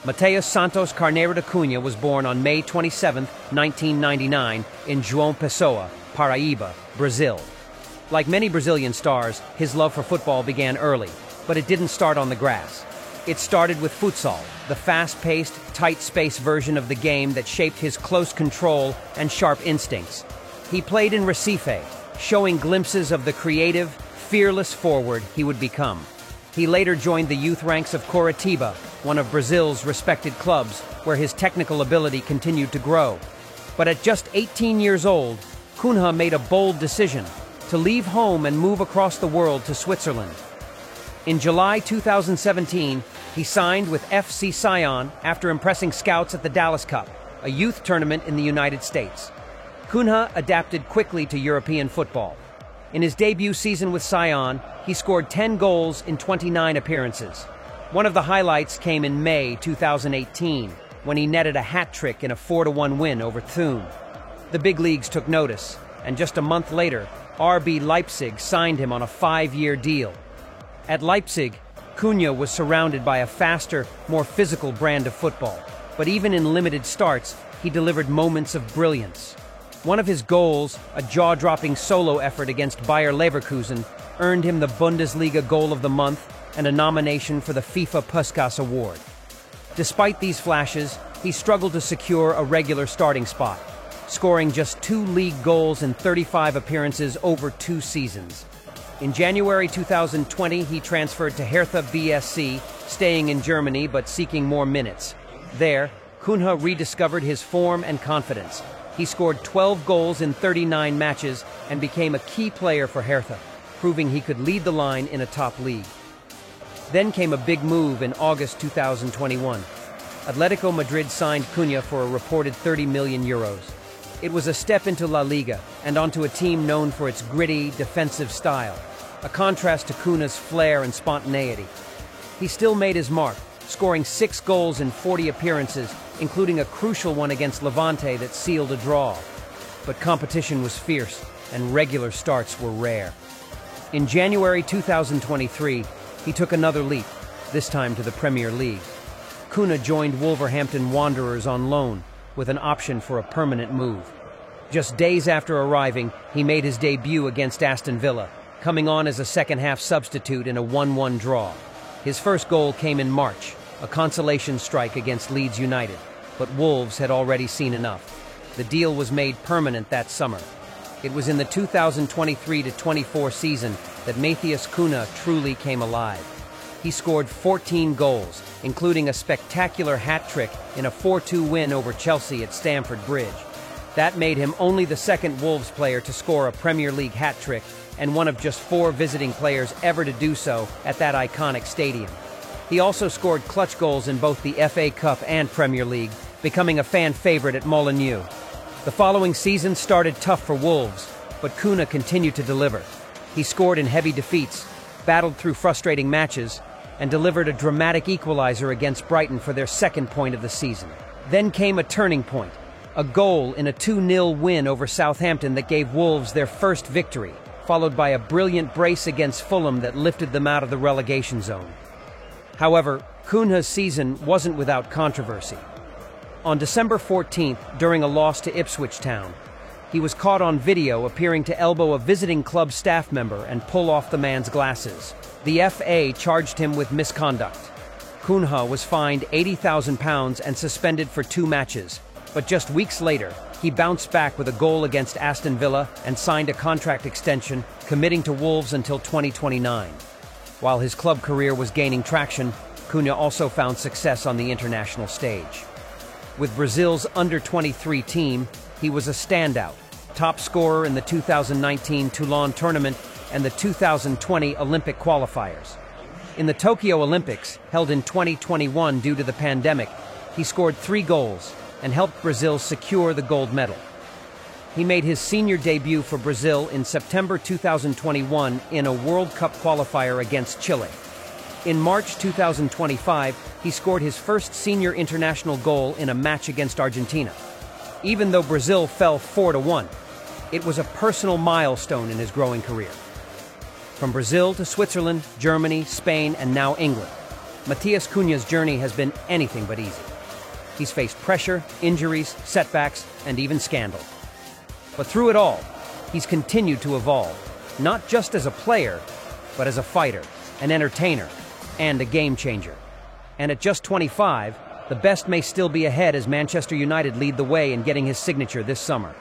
Mateus Santos Carneiro da Cunha was born on May 27, 1999, in João Pessoa, Paraíba, Brazil. Like many Brazilian stars, his love for football began early, but it didn't start on the grass. It started with futsal, the fast-paced, tight-space version of the game that shaped his close control and sharp instincts. He played in Recife, showing glimpses of the creative, fearless forward he would become. He later joined the youth ranks of Coritiba, one of Brazil's respected clubs, where his technical ability continued to grow. But at just 18 years old, Cunha made a bold decision to leave home and move across the world to Switzerland. In July 2017, he signed with FC Sion after impressing scouts at the Dallas Cup, a youth tournament in the United States. Cunha adapted quickly to European football. In his debut season with Sion, he scored 10 goals in 29 appearances. One of the highlights came in May 2018, when he netted a hat-trick in a 4-1 win over Thun. The big leagues took notice, and just a month later, RB Leipzig signed him on a 5-year deal. At Leipzig, Cunha was surrounded by a faster, more physical brand of football, but even in limited starts, he delivered moments of brilliance. One of his goals, a jaw-dropping solo effort against Bayer Leverkusen, earned him the Bundesliga Goal of the Month and a nomination for the FIFA Puskas Award. Despite these flashes, he struggled to secure a regular starting spot, scoring just 2 league goals in 35 appearances over 2 seasons. In January 2020, he transferred to Hertha BSC, staying in Germany but seeking more minutes. There, Cunha rediscovered his form and confidence. He scored 12 goals in 39 matches and became a key player for Hertha, proving he could lead the line in a top league. Then came a big move in August 2021. Atletico Madrid signed Cunha for a reported €30 million. It was a step into La Liga and onto a team known for its gritty, defensive style, a contrast to Cunha's flair and spontaneity. He still made his mark, scoring 6 goals in 40 appearances, including a crucial one against Levante that sealed a draw. But competition was fierce, and regular starts were rare. In January 2023, he took another leap, this time to the Premier League. Cunha joined Wolverhampton Wanderers on loan, with an option for a permanent move. Just days after arriving, he made his debut against Aston Villa, coming on as a second-half substitute in a 1-1 draw. His first goal came in March, a consolation strike against Leeds United, but Wolves had already seen enough. The deal was made permanent that summer. It was in the 2023-24 season that Mateus Cunha truly came alive. He scored 14 goals, including a spectacular hat-trick in a 4-2 win over Chelsea at Stamford Bridge. That made him only the second Wolves player to score a Premier League hat-trick and one of just 4 visiting players ever to do so at that iconic stadium. He also scored clutch goals in both the FA Cup and Premier League, becoming a fan favorite at Molineux. The following season started tough for Wolves, but Cunha continued to deliver. He scored in heavy defeats, battled through frustrating matches, and delivered a dramatic equalizer against Brighton for their second point of the season. Then came a turning point, a goal in a 2-0 win over Southampton that gave Wolves their first victory, followed by a brilliant brace against Fulham that lifted them out of the relegation zone. However, Cunha's season wasn't without controversy. On December 14th, during a loss to Ipswich Town, he was caught on video appearing to elbow a visiting club staff member and pull off the man's glasses. The FA charged him with misconduct. Cunha was fined £80,000 and suspended for 2 matches, but just weeks later, he bounced back with a goal against Aston Villa and signed a contract extension, committing to Wolves until 2029. While his club career was gaining traction, Cunha also found success on the international stage. With Brazil's under-23 team, he was a standout, top scorer in the 2019 Toulon tournament and the 2020 Olympic qualifiers. In the Tokyo Olympics, held in 2021 due to the pandemic, he scored 3 goals and helped Brazil secure the gold medal. He made his senior debut for Brazil in September 2021 in a World Cup qualifier against Chile. In March 2025, he scored his first senior international goal in a match against Argentina. Even though Brazil fell 4-1, it was a personal milestone in his growing career. From Brazil to Switzerland, Germany, Spain, and now England, Matheus Cunha's journey has been anything but easy. He's faced pressure, injuries, setbacks, and even scandal. But through it all, he's continued to evolve, not just as a player, but as a fighter, an entertainer, and a game changer. And at just 25, the best may still be ahead as Manchester United lead the way in getting his signature this summer.